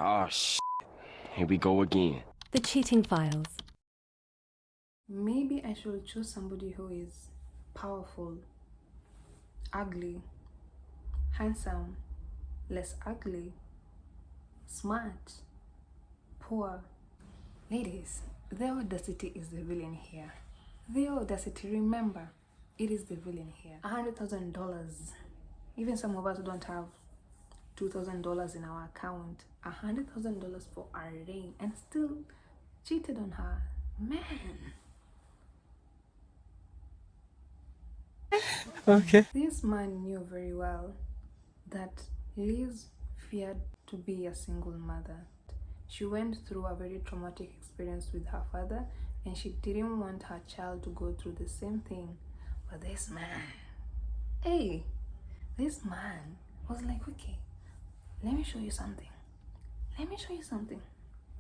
Oh, shit. Here we go again. The Cheating Files. Maybe I should choose somebody who is powerful, ugly, handsome, less ugly, smart, poor. Ladies, the audacity is the villain here. The audacity, remember, it is the villain here. $100,000. Even some of us don't have $2,000 in our account. $100,000 for a ring and still cheated on her. Man. Okay. This man knew very well that Liz feared to be a single mother. She went through a very traumatic experience with her father and she didn't want her child to go through the same thing. But this man, this man was like, okay, let me show you something. Let me show you something.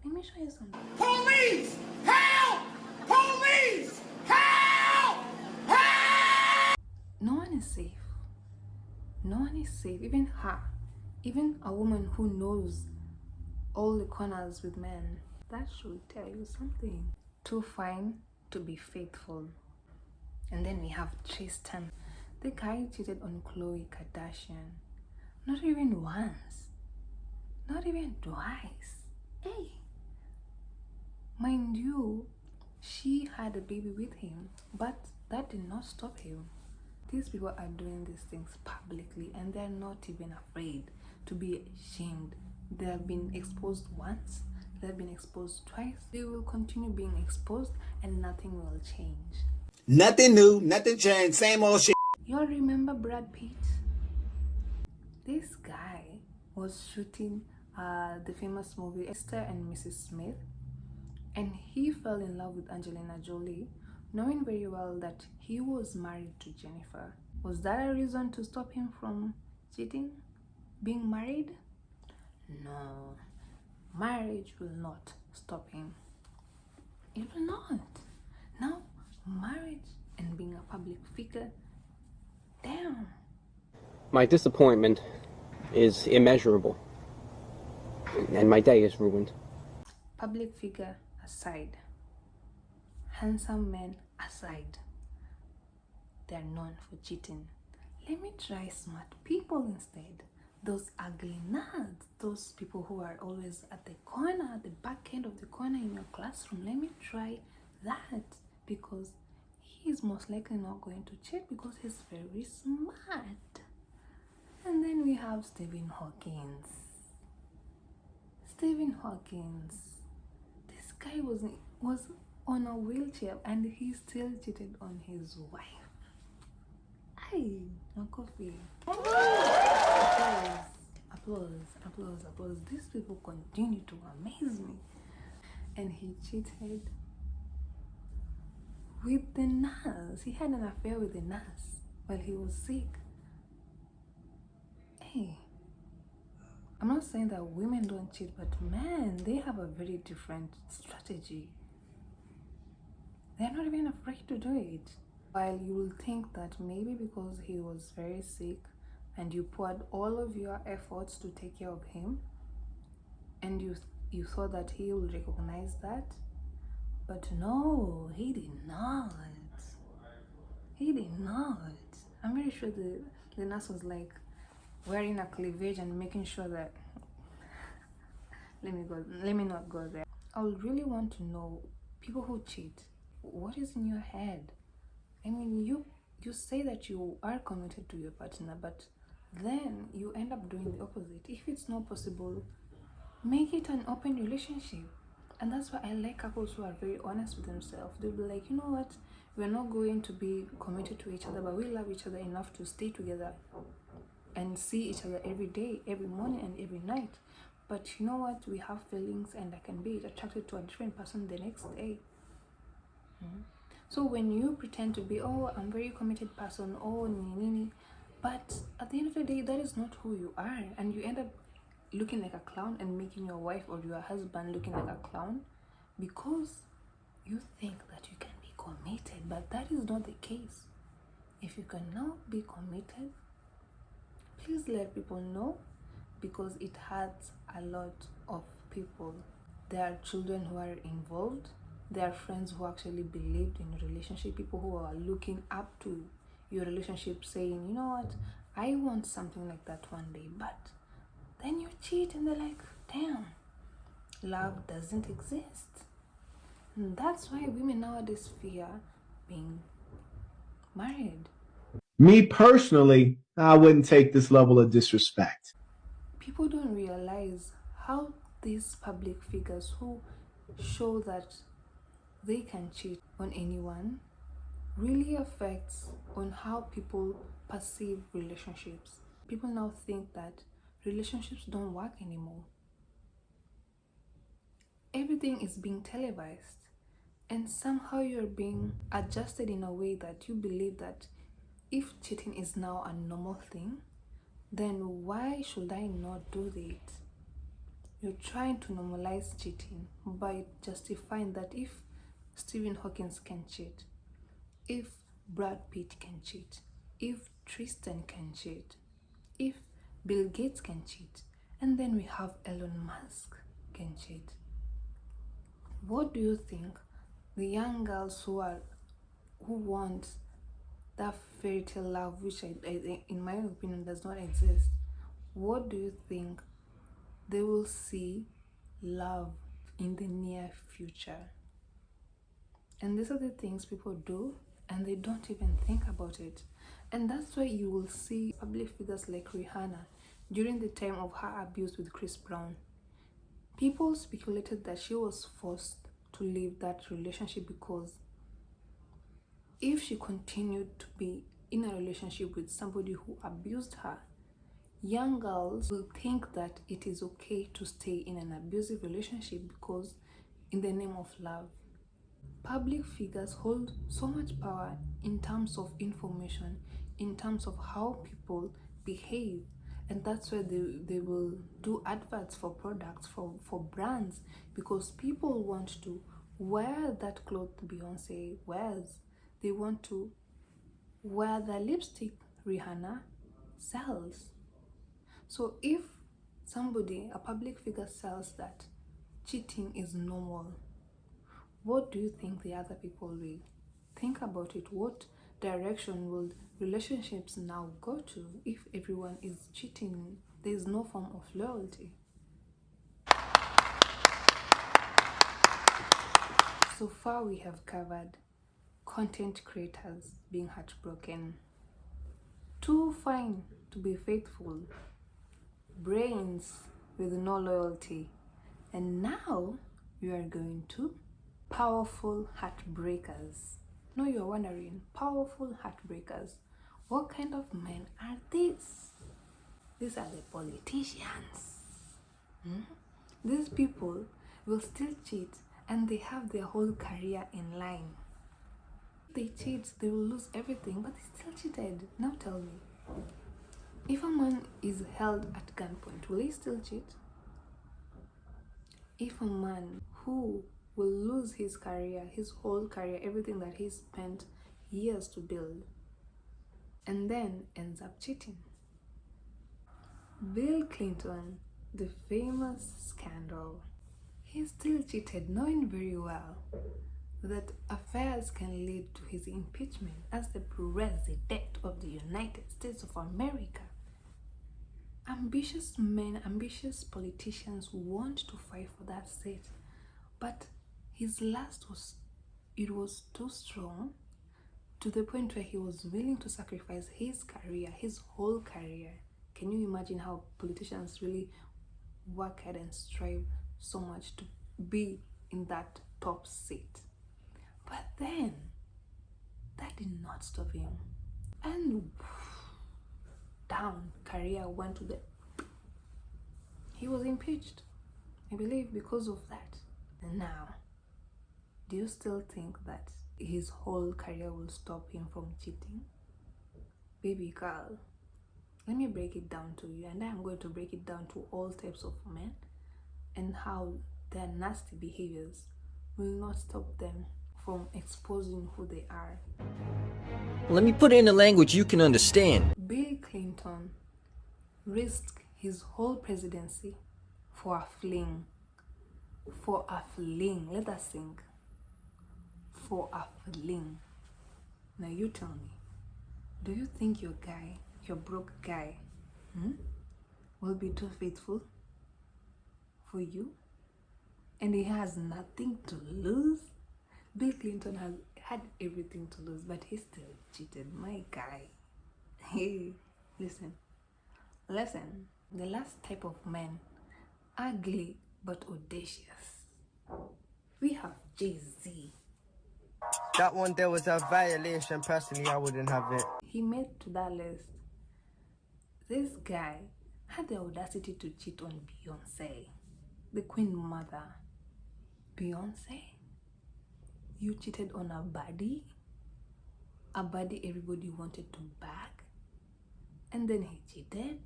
Let me show you something. Police! Help! Police! Help! Help! No one is safe. No one is safe. Even her. Even a woman who knows all the corners with men. That should tell you something. Too fine to be faithful. And then we have Tristan. The guy cheated on Khloe Kardashian. Not even once. Not even twice. Hey. Mind you, she had a baby with him, but that did not stop him. These people are doing these things publicly and they're not even afraid to be shamed. They have been exposed once, they have been exposed twice, they will continue being exposed and nothing will change. Nothing new, nothing changed, same old shit. Y'all remember Brad Pitt? This guy was shooting the famous movie Mr. and Mrs. Smith, and he fell in love with Angelina Jolie, knowing very well that he was married to Jennifer. Was that a reason to stop him from cheating? Being married? No. Marriage will not stop him. It will not. Now, marriage and being a public figure, damn. My disappointment is immeasurable, and my day is ruined. Public figure aside, handsome men aside, they're known for cheating. Let me try smart people instead. Those ugly nerds, those people who are always at the corner, at the back end of the corner in your classroom. Let me try that, because he's most likely not going to cheat because he's very smart. And then we have Stephen Hawkins. Stephen Hawkins. This guy was on a wheelchair and he still cheated on his wife. Hey, no coffee. Applause. These people continue to amaze me. And he cheated with the nurse. He had an affair with the nurse while he was sick. Hey, I'm not saying that women don't cheat, but man, they have a very different strategy. They're not even afraid to do it. While you will think that maybe because he was very sick and you poured all of your efforts to take care of him and you thought that he will recognize that, but no, he did not. He did not. I'm very sure the nurse was like wearing a cleavage and making sure that let me not go there. I would really want to know, people who cheat, what is in your head? I mean, you say that you are committed to your partner, but then you end up doing the opposite. If it's not possible, make it an open relationship. And that's why I like couples who are very honest with themselves. They'll be like, you know what, we're not going to be committed to each other, but we love each other enough to stay together and see each other every day, every morning and every night. But you know what, we have feelings and I can be attracted to a different person the next day. So when you pretend to be, oh, I'm a very committed person, oh, nini, but at the end of the day, that is not who you are, and you end up looking like a clown and making your wife or your husband looking like a clown because you think that you can be committed, but that is not the case. If you cannot be committed, please let people know, because it hurts a lot of people. There are children who are involved. There are friends who actually believed in your relationship, people who are looking up to your relationship saying, you know what, I want something like that one day. But then you cheat and they're like, damn, love doesn't exist. And that's why women nowadays fear being married. Me personally, I wouldn't take this level of disrespect. People don't realize how these public figures who show that they can cheat on anyone really affects on how people perceive relationships. People now think that relationships don't work anymore. Everything is being televised, and somehow you're being adjusted in a way that you believe that if cheating is now a normal thing, then why should I not do it? You're trying to normalize cheating by justifying that if Stephen Hawking can cheat, if Brad Pitt can cheat, if Tristan can cheat, if Bill Gates can cheat, and then we have Elon Musk can cheat. What do you think the young girls who want that fairy tale love, which in my opinion does not exist, what do you think they will see love in the near future? And these are the things people do and they don't even think about it. And that's why you will see public figures like Rihanna during the time of her abuse with Chris Brown. People speculated that she was forced to leave that relationship because if she continued to be in a relationship with somebody who abused her, young girls will think that it is okay to stay in an abusive relationship because in the name of love. Public figures hold so much power in terms of information, in terms of how people behave, and that's why they will do adverts for products, for brands, because people want to wear that cloth Beyonce wears. They want to wear the lipstick Rihanna sells. So if somebody, a public figure, sells that cheating is normal, what do you think the other people will think about it? What direction will relationships now go to if everyone is cheating? There is no form of loyalty. So far we have covered content creators being heartbroken, too fine to be faithful, brains with no loyalty, and now we are going to powerful heartbreakers. Now you're wondering, powerful heartbreakers, what kind of men are these? These are the politicians. These people will still cheat and they have their whole career in line. If they cheat, they will lose everything, but they still cheated. Now tell me, if a man is held at gunpoint, will he still cheat? If a man who will lose his career, his whole career, everything that he spent years to build, and then ends up cheating. Bill Clinton, the famous scandal, he still cheated, knowing very well that affairs can lead to his impeachment as the president of the United States of America. Ambitious men, ambitious politicians want to fight for that seat, but his lust was too strong to the point where he was willing to sacrifice his career, his whole career. Can you imagine how politicians really work hard and strive so much to be in that top seat? But then that did not stop him, and down career went to the, he was impeached, I believe, because of that. And now, do you still think that his whole career will stop him from cheating? Baby girl, let me break it down to you, and I am going to break it down to all types of men and how their nasty behaviors will not stop them from exposing who they are. Let me put it in a language you can understand. Bill Clinton risked his whole presidency for a fling. For a fling. Let us sing. For a fling. Now you tell me, do you think your guy, your broke guy, will be too faithful for you? And he has nothing to lose? Bill Clinton has had everything to lose, but he still cheated. My guy. Hey, listen. The last type of men, ugly but audacious. We have Jay-Z. That one there was a violation. Personally, I wouldn't have it. He made to that list. This guy had the audacity to cheat on Beyonce, the Queen Mother. Beyonce? You cheated on a body everybody wanted to bag, and then he cheated?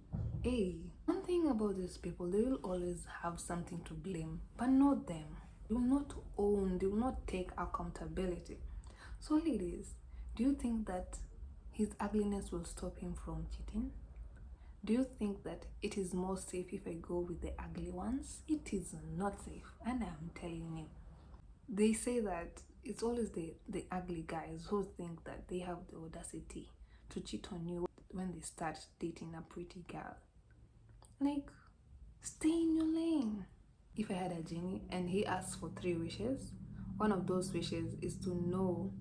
Hey, one thing about these people, they will always have something to blame, but not them. They will not own, they will not take accountability. So ladies, do you think that his ugliness will stop him from cheating? Do you think that it is more safe if I go with the ugly ones? It is not safe, and I'm telling you. They say that it's always the ugly guys who think that they have the audacity to cheat on you when they start dating a pretty girl. Like, stay in your lane. If I had a genie and he asked for 3 wishes, one of those wishes is to know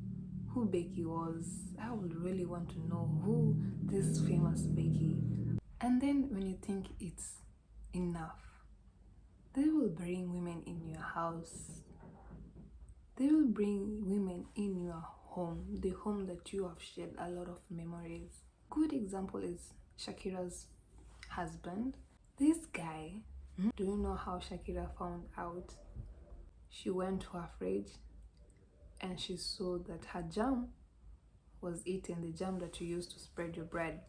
who Becky was. I would really want to know who this famous Becky. And then when you think it's enough, they will bring women in your house. They will bring women in your home, the home that you have shared a lot of memories. Good example is Shakira's husband. This guy, do you know how Shakira found out? She went to her fridge and she saw that her jam was eaten, the jam that you use to spread your bread.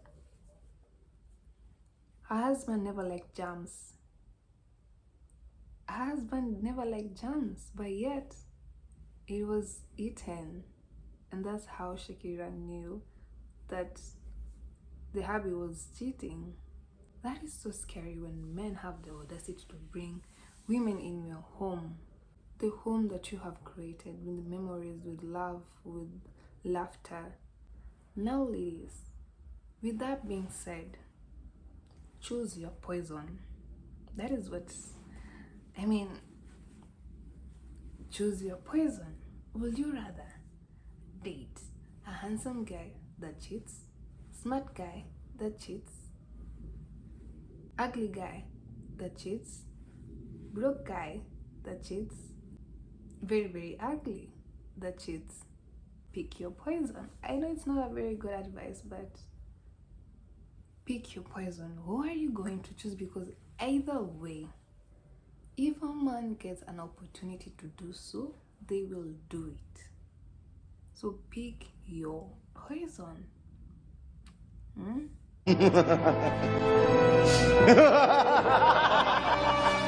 Her husband never liked jams. Her husband never liked jams, but yet it was eaten. And that's how Shakira knew that the hubby was cheating. That is so scary when men have the audacity to bring women in your home. The home that you have created with memories, with love, with laughter. Now ladies, with that being said, choose your poison. That is what, choose your poison. Would you rather date a handsome guy that cheats, smart guy that cheats, ugly guy that cheats, broke guy that cheats, very, very ugly that cheats? Pick your poison. I know it's not a very good advice, but pick your poison. Who are you going to choose? Because either way, if a man gets an opportunity to do so, they will do it. So pick your poison.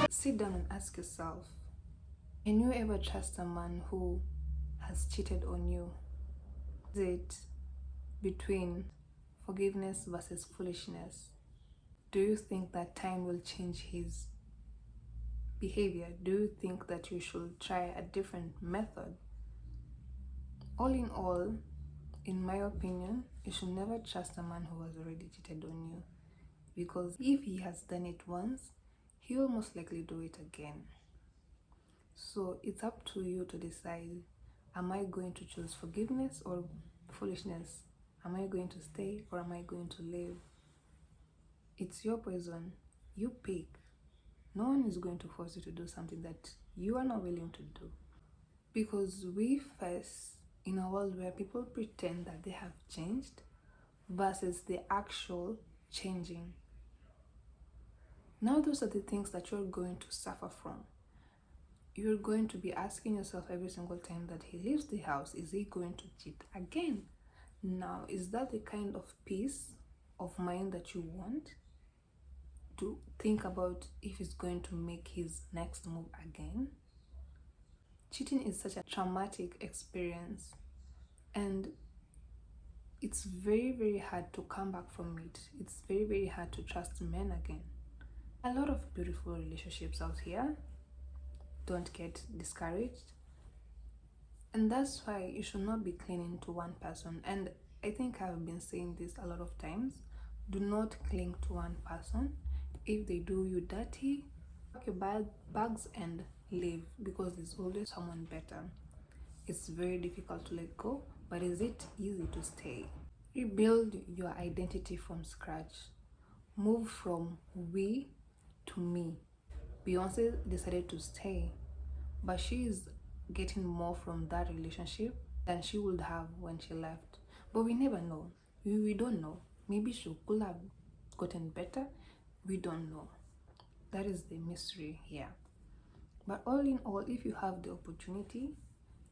Sit down and ask yourself, can you ever trust a man who has cheated on you? Is it between forgiveness versus foolishness? Do you think that time will change his behavior? Do you think that you should try a different method? All in all, in my opinion, you should never trust a man who has already cheated on you, because if he has done it once, he will most likely do it again. So it's up to you to decide, am I going to choose forgiveness or foolishness? Am I going to stay or am I going to leave? It's your poison. You pick. No one is going to force you to do something that you are not willing to do. Because we face in a world where people pretend that they have changed versus the actual changing. Now those are the things that you're going to suffer from. You're going to be asking yourself every single time that he leaves the house, is he going to cheat again? Now, is that the kind of peace of mind that you want? To think about if he's going to make his next move again? Cheating is such a traumatic experience, and it's very, very hard to come back from it. It's very, very hard to trust men again. A lot of beautiful relationships out here. Don't get discouraged. And that's why you should not be clinging to one person. And I think I've been saying this a lot of times. Do not cling to one person. If they do you dirty, pack your bags and leave, because there's always someone better. It's very difficult to let go, but is it easy to stay? Rebuild your identity from scratch. Move from we to me. Beyonce decided to stay, but she is getting more from that relationship than she would have when she left. But we never know. We don't know. Maybe she could have gotten better. We don't know. That is the mystery here. But all in all, if you have the opportunity,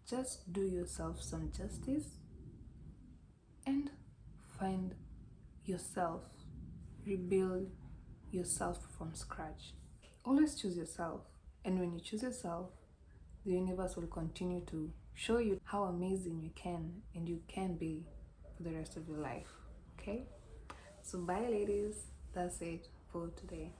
just do yourself some justice and find yourself. Rebuild yourself from scratch. Always choose yourself. And when you choose yourself, the universe will continue to show you how amazing you can and you can be for the rest of your life. Okay? So bye ladies. That's it for today.